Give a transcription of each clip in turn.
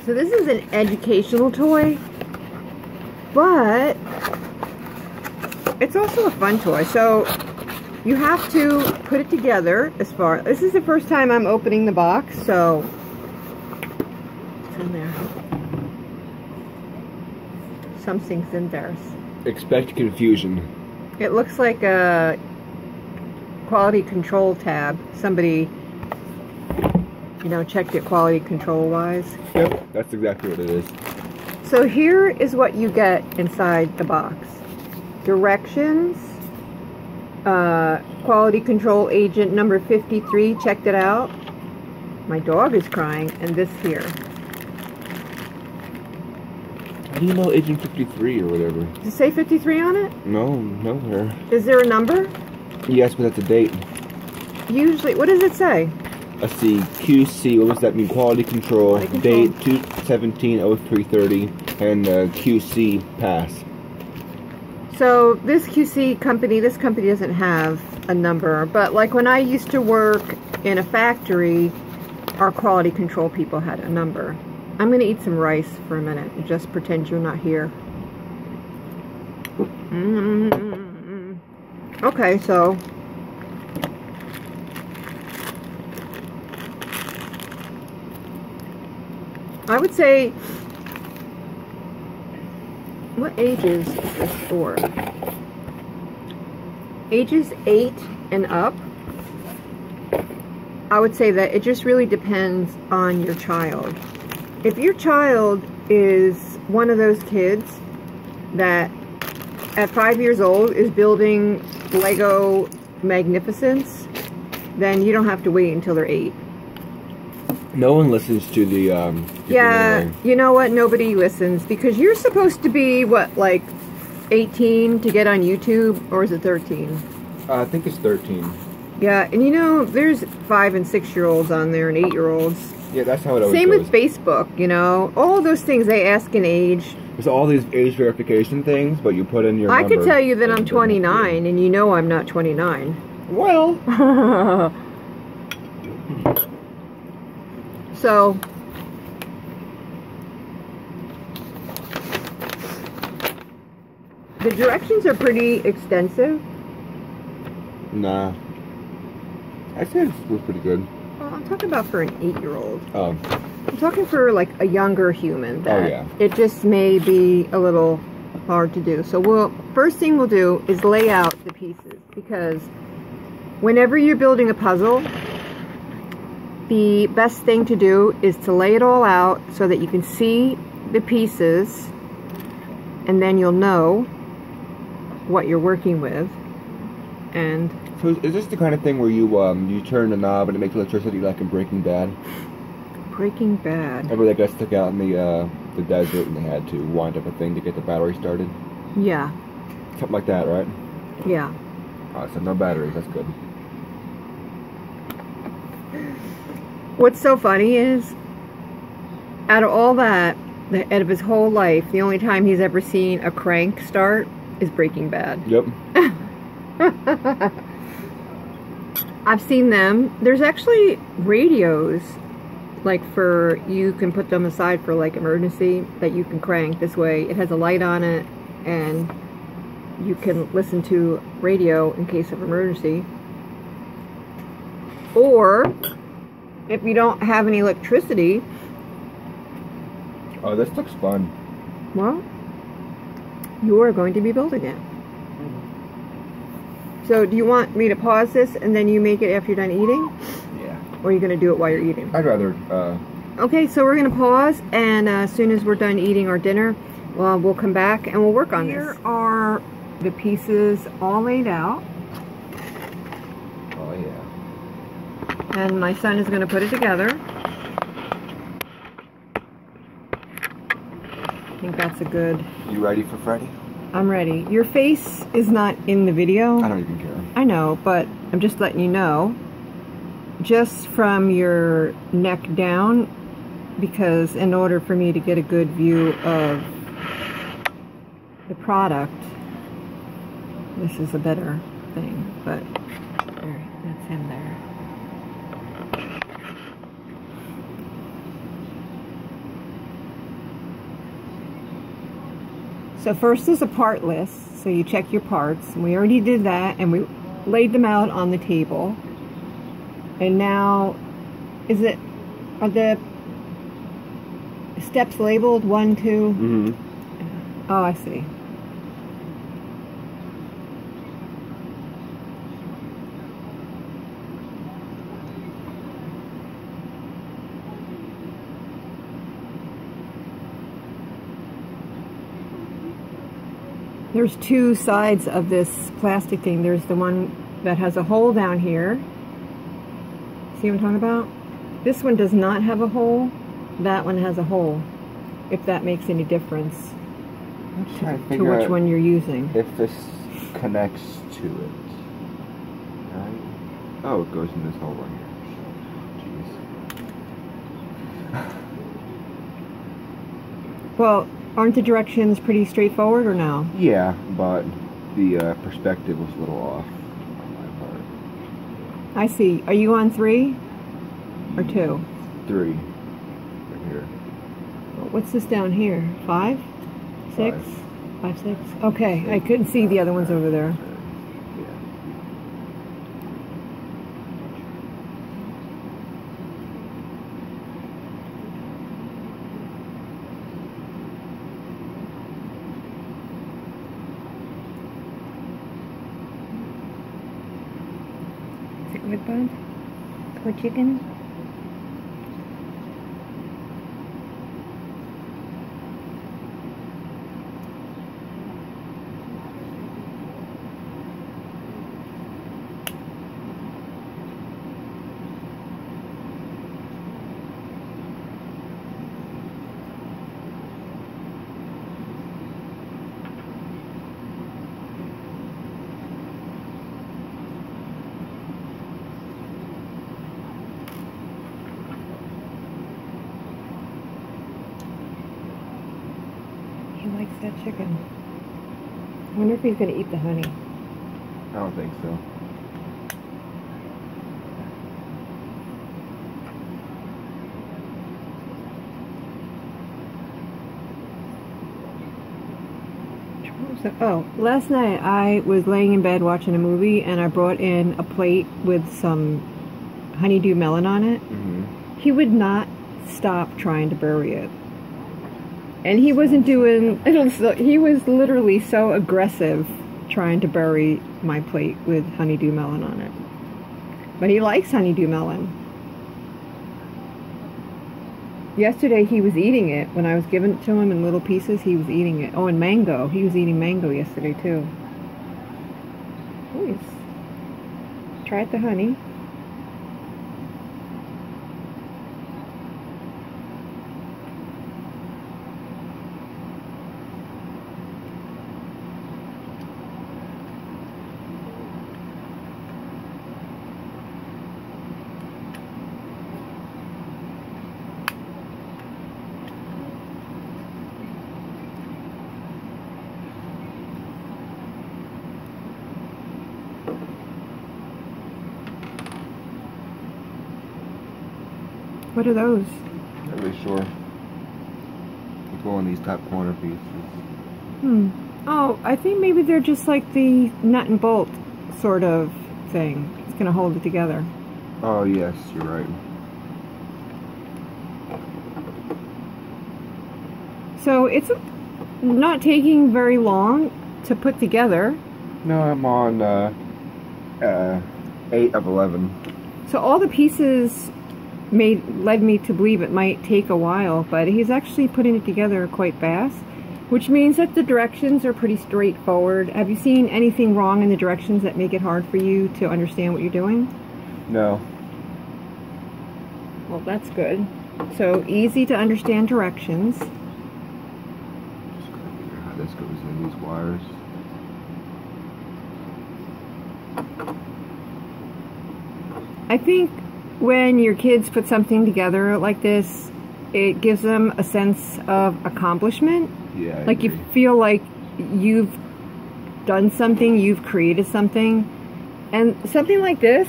So this is an educational toy, but it's also a fun toy. So you have to put it together this is the first time I'm opening the box, so it's in there. Something's in there. Expect confusion. It looks like a quality control tab. Somebody, you know, checked it quality control wise. Yep, that's exactly what it is. So here is what you get inside the box. Directions, quality control agent number 53, checked it out. My dog is crying, and this here. How do you know Agent 53 or whatever? Does it say 53 on it? No, nowhere. Is there a number? Yes, but that's a date. Usually, what does it say? Let's see, QC, what does that mean? Quality control, date 2/17/0330, and QC pass. So this QC company, this company doesn't have a number, but like when I used to work in a factory, our quality control people had a number. I'm going to eat some rice for a minute and just pretend you're not here. Okay, so I would say, what ages is this for? Ages 8 and up. I would say that it just really depends on your child. If your child is one of those kids that at 5 years old is building Lego magnificence, then you don't have to wait until they're 8. No one listens to the, yeah, you know what? Nobody listens because you're supposed to be, what, like 18 to get on YouTube, or is it 13? I think it's 13. Yeah, and you know, there's 5 and 6-year-olds on there and 8-year-olds. Yeah, that's how it always Same goes. with Facebook, you know. All those things, they ask an age. There's all these age verification things, but you put in your I number. could tell you that I'm 29, and you know I'm not 29. Well. So, the directions are pretty extensive. Nah. I said it was pretty good. Well, I'm talking about for an 8-year-old. Oh. I'm talking for like a younger human. That Oh, yeah. It just may be a little hard to do. So first thing we'll do is lay out the pieces, because whenever you're building a puzzle, the best thing to do is to lay it all out so that you can see the pieces, and then you'll know what you're working with. And so is this the kind of thing where you you turn the knob and it makes electricity like in Breaking Bad? Breaking Bad. Remember that guy stuck out in the desert and they had to wind up a thing to get the battery started? Yeah. Something like that, right? Yeah. Alright, so no batteries, that's good. What's so funny is, out of all that, out of his whole life, the only time he's ever seen a crank start is Breaking Bad. Yep. I've seen them. There's actually radios, like you can put them aside for like emergency, that you can crank. This way it has a light on it and you can listen to radio in case of emergency. Or if you don't have any electricity. Oh, this looks fun. Well, you are going to be building it. So do you want me to pause this and then you make it after you're done eating? Yeah. Or are you going to do it while you're eating? I'd rather, Okay, so we're going to pause, and as soon as we're done eating our dinner, we'll come back and we'll work on this. Here are the pieces all laid out. Oh, yeah. And my son is going to put it together. I think that's a good... You ready for Friday? I'm ready. Your face is not in the video. I don't even care. I know, but I'm just letting you know. Just from your neck down, because in order for me to get a good view of the product, this is a better thing. But there, that's him there. So first there's a part list, so you check your parts. And we already did that, and we laid them out on the table. And now, are the steps labeled 1, 2? Mm-hmm. Oh, I see. There's two sides of this plastic thing. There's the one that has a hole down here. See what I'm talking about? This one does not have a hole. That one has a hole. If that makes any difference to which one you're using. If this connects to it. Right? Oh, it goes in this hole right here. Jeez. Well, aren't the directions pretty straightforward or no? Yeah, but the perspective was a little off on my part. I see. Are you on 3 or 2? 3. Right here. What's this down here? 5? 6? 5, 6? Okay, I couldn't see the other ones over there. Is it good, bud? Poor chicken? He likes that chicken. I wonder if he's going to eat the honey. I don't think so. Oh, last night I was laying in bed watching a movie and I brought in a plate with some honeydew melon on it. Mm-hmm. He would not stop trying to bury it. And he wasn't doing, he was literally so aggressive trying to bury my plate with honeydew melon on it. But he likes honeydew melon. Yesterday he was eating it. When I was giving it to him in little pieces, he was eating it. Oh, and mango. He was eating mango yesterday too. Nice. Try the honey. What are those? Not really sure. They go on these top corner pieces. Oh, I think maybe they're just like the nut and bolt sort of thing. It's going to hold it together. Oh, yes, you're right. So it's not taking very long to put together. No, I'm on 8 of 11. So all the pieces led me to believe it might take a while, but he's actually putting it together quite fast, which means that the directions are pretty straightforward. Have you seen anything wrong in the directions that make it hard for you to understand what you're doing? No. Well, that's good. So easy to understand directions. Just gotta figure how this goes in these wires. I think when your kids put something together like this, it gives them a sense of accomplishment. Yeah, like you feel like you've done something, you've created something, and something like this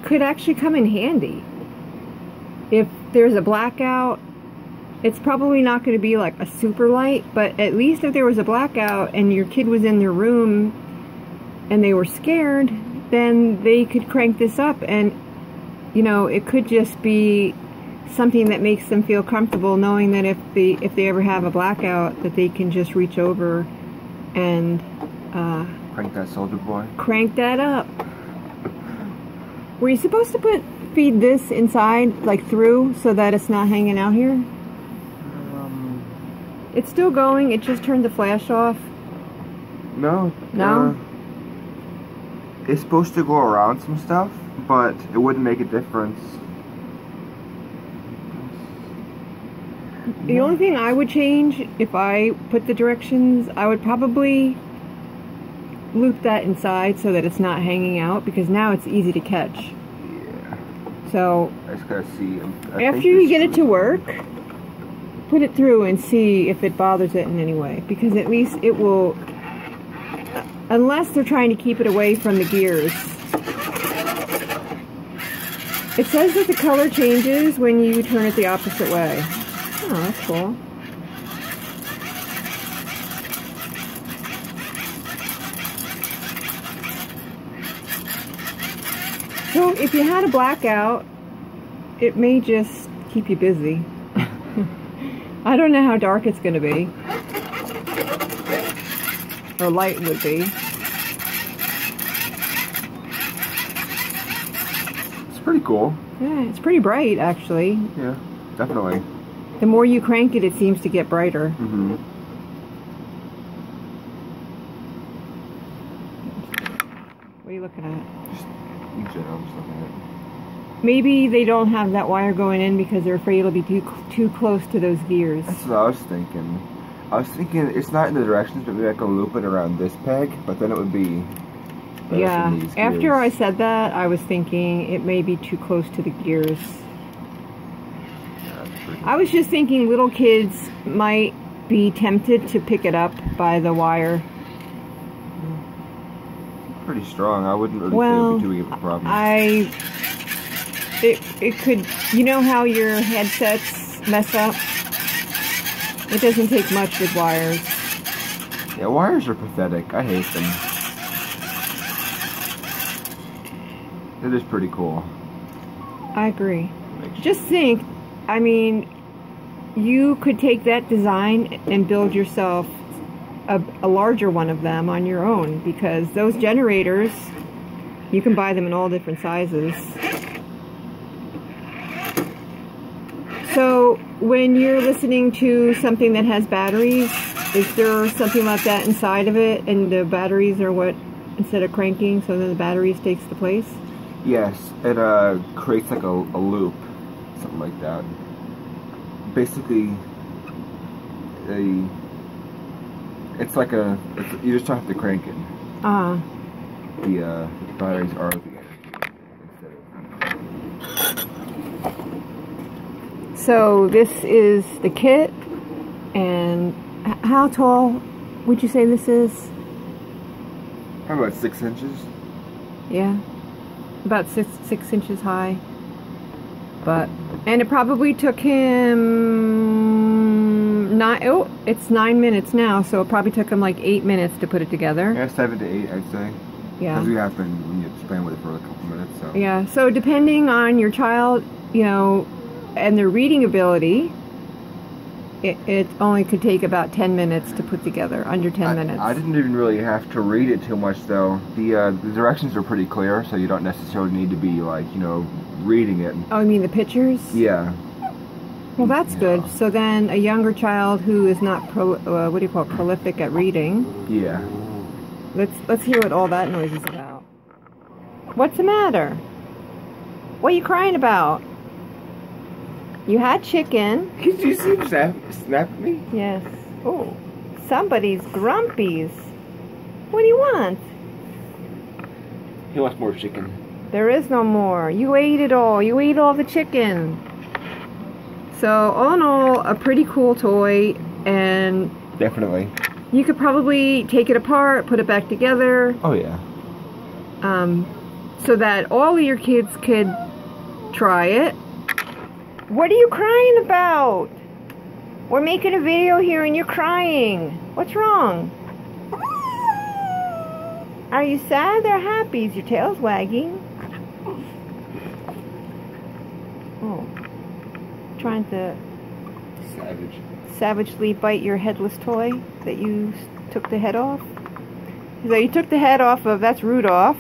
could actually come in handy. If there's a blackout it's probably not going to be like a super light, but at least if there was a blackout and your kid was in their room and they were scared, then they could crank this up, and you know, it could just be something that makes them feel comfortable knowing that if they ever have a blackout, that they can just reach over and crank that soldier boy. Crank that up. Were you supposed to feed this inside, like through, so that it's not hanging out here? It's still going. It just turned the flash off. No. No. It's supposed to go around some stuff, but it wouldn't make a difference. The only thing I would change, if I put the directions, I would probably loop that inside so that it's not hanging out, because now it's easy to catch. Yeah. So, I just gotta see. after you get it to work, put it through and see if it bothers it in any way, because at least it will, unless they're trying to keep it away from the gears. It says that the color changes when you turn it the opposite way. Oh, that's cool. So if you had a blackout, it may just keep you busy. I don't know how dark it's going to be. Or light would be. It's pretty cool. Yeah, it's pretty bright, actually. Yeah, definitely. The more you crank it, it seems to get brighter. Mm-hmm. What are you looking at? Just in general, I'm just looking at it. Maybe they don't have that wire going in because they're afraid it'll be too close to those gears. That's what I was thinking. I was thinking it's not in the directions, but maybe I can loop it around this peg, but then it would be... Yeah, after I said that, I was thinking it may be too close to the gears. I was just thinking little kids might be tempted to pick it up by the wire. Pretty strong. I wouldn't really say it would be too big of a problem. It could, you know how your headsets mess up? It doesn't take much with wires. Yeah, wires are pathetic. I hate them. It is pretty cool. I agree. Just think, I mean, you could take that design and build yourself a larger one of them on your own, because those generators, you can buy them in all different sizes. So when you're listening to something that has batteries, is there something like that inside of it, and the batteries are what, instead of cranking, so then the batteries takes the place? Yes, it creates like a loop, something like that. Basically, it's like you just have to crank it. The batteries are the energy. So this is the kit, and how tall would you say this is? How about 6 inches? Yeah, about six inches high. And it probably took him it's 9 minutes now, so it probably took him like 8 minutes to put it together. Yeah, 7 to 8, I'd say. Yeah. Because we have been when you playing with it for a couple minutes. So. Yeah. So depending on your child, you know, and their reading ability, it only could take about 10 minutes to put together, under 10 minutes. I didn't even really have to read it too much, though. The directions are pretty clear, so you don't necessarily need to be, like, you know, reading it. Oh, you mean the pictures? Yeah. Well, that's good. So then a younger child who is not, prolific at reading. Yeah. Let's hear what all that noise is about. What's the matter? What are you crying about? You had chicken. Did you see him snap at me? Yes. Oh, somebody's grumpies. What do you want? He wants more chicken. There is no more. You ate it all. You ate all the chicken. So, all in all, a pretty cool toy, and... Definitely. You could probably take it apart, put it back together. Oh, yeah. So that all of your kids could try it. What are you crying about? We're making a video here and you're crying. What's wrong? Are you sad or happy? Is your tail's wagging? Oh. Trying to savagely bite your headless toy that you took the head off? So you took the head off of, that's Rudolph.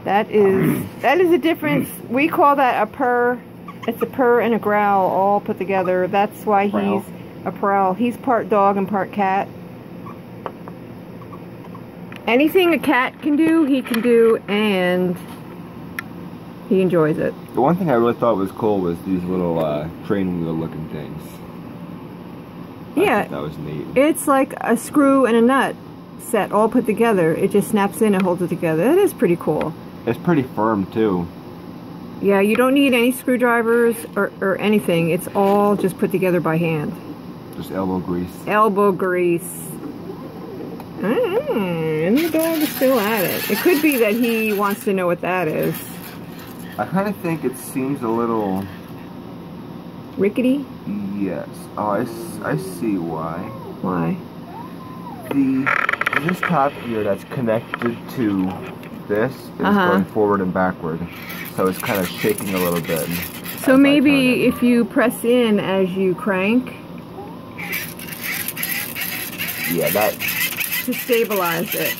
That is a difference. We call that a purr. It's a purr and a growl all put together. That's why he's a prowl. He's part dog and part cat. Anything a cat can do, he can do, and he enjoys it. The one thing I really thought was cool was these little train wheel looking things. Yeah, that was neat. It's like a screw and a nut set all put together. It just snaps in and holds it together. That is pretty cool. It's pretty firm too. Yeah, you don't need any screwdrivers or anything. It's all just put together by hand. Just elbow grease. Elbow grease. And the dog is still at it. It could be that he wants to know what that is. I kind of think it seems a little... rickety? Yes. Oh, I see why. Why? This top here that's connected to this is going forward and backward. So it's kind of shaking a little bit. So maybe if you press in as you crank. Yeah, that... to stabilize it.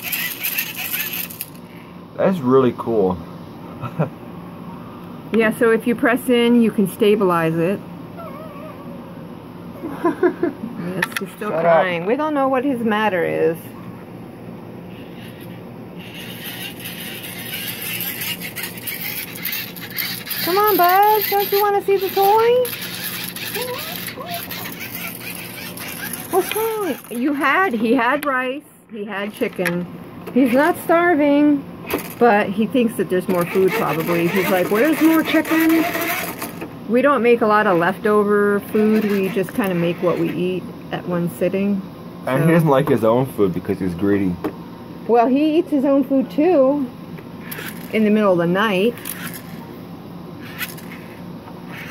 That's really cool. Yeah, so if you press in, you can stabilize it. Yes, he's still crying. We don't know what his matter is. Come on, bud. Don't you want to see the toy? What's wrong? He had rice. He had chicken. He's not starving, but he thinks that there's more food probably. He's like, where's more chicken? We don't make a lot of leftover food. We just kind of make what we eat at one sitting. And he doesn't like his own food because he's greedy. Well, he eats his own food too in the middle of the night.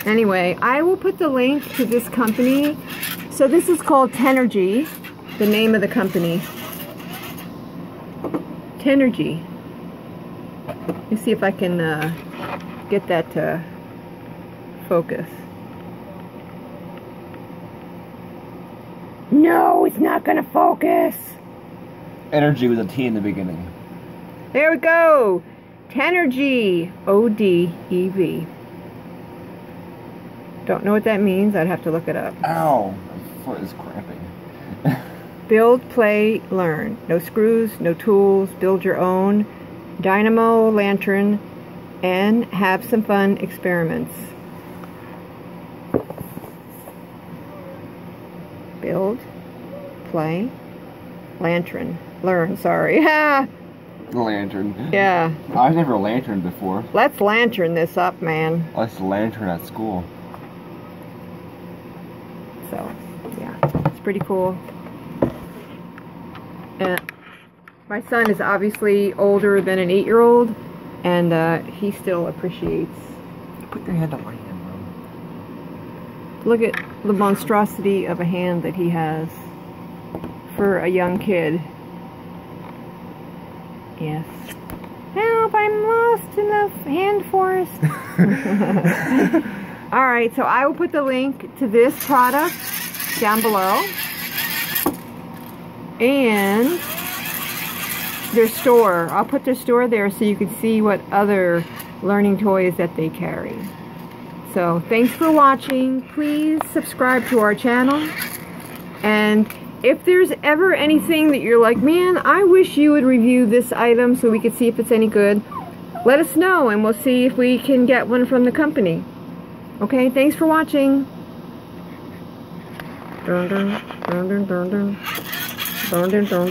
Anyway, I will put the link to this company. So this is called Tenergy, the name of the company. Tenergy. Let me see if I can get that to focus. No, it's not going to focus. Energy with a T in the beginning. There we go. Tenergy. O-D-E-V. Don't know what that means. I'd have to look it up. Ow. My foot is cramping. Build, play, learn. No screws, no tools. Build your own dynamo, lantern, and have some fun experiments. Build, play, lantern, learn. Sorry. Lantern. Yeah. I've never lanterned before. Let's lantern this up, man. Let's lantern at school. So, yeah, it's pretty cool. My son is obviously older than an 8-year-old, and he still appreciates. Put your hand on my hand, Mom. Look at the monstrosity of a hand that he has for a young kid. Yes. Help, I'm lost in the hand forest. Alright, so I will put the link to this product down below. And their store. I'll put their store there so you can see what other learning toys that they carry. So, thanks for watching. Please subscribe to our channel. And if there's ever anything that you're like, man, I wish you would review this item so we could see if it's any good, let us know and we'll see if we can get one from the company. Okay, thanks for watching. Dun dun dun dun dun dun dun dun dun dun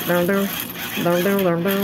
dun dun dun dun dun.